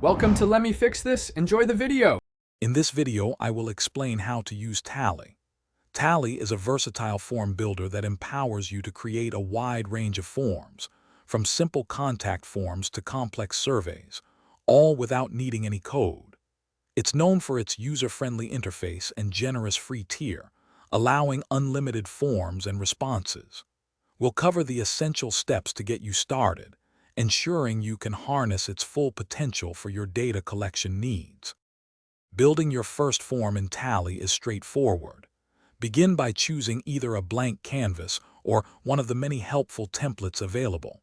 Welcome to Let Me Fix This. Enjoy the video. In this video, I will explain how to use Tally. Tally is a versatile form builder that empowers you to create a wide range of forms, from simple contact forms to complex surveys, all without needing any code. It's known for its user-friendly interface and generous free tier, allowing unlimited forms and responses. We'll cover the essential steps to get you started, ensuring you can harness its full potential for your data collection needs. Building your first form in Tally is straightforward. Begin by choosing either a blank canvas or one of the many helpful templates available.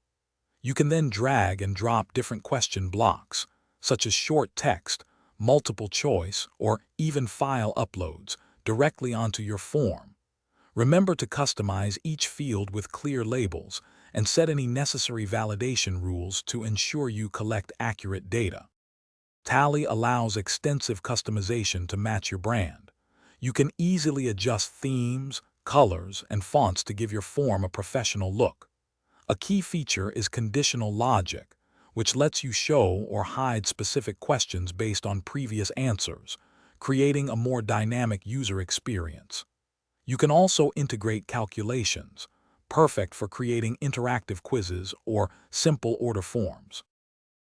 You can then drag and drop different question blocks, such as short text, multiple choice, or even file uploads, directly onto your form. Remember to customize each field with clear labels and set any necessary validation rules to ensure you collect accurate data. Tally allows extensive customization to match your brand. You can easily adjust themes, colors, and fonts to give your form a professional look. A key feature is conditional logic, which lets you show or hide specific questions based on previous answers, creating a more dynamic user experience. You can also integrate calculations, perfect for creating interactive quizzes or simple order forms.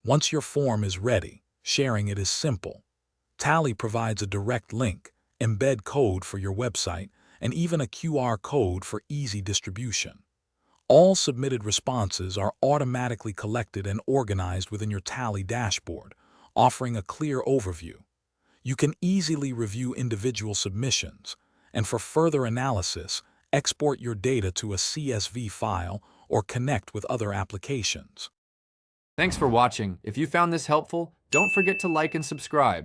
Once your form is ready, sharing it is simple. Tally provides a direct link, embed code for your website, and even a QR code for easy distribution. All submitted responses are automatically collected and organized within your Tally dashboard, offering a clear overview. You can easily review individual submissions, and for further analysis, export your data to a CSV file or connect with other applications. Thanks for watching. If you found this helpful, don't forget to like and subscribe.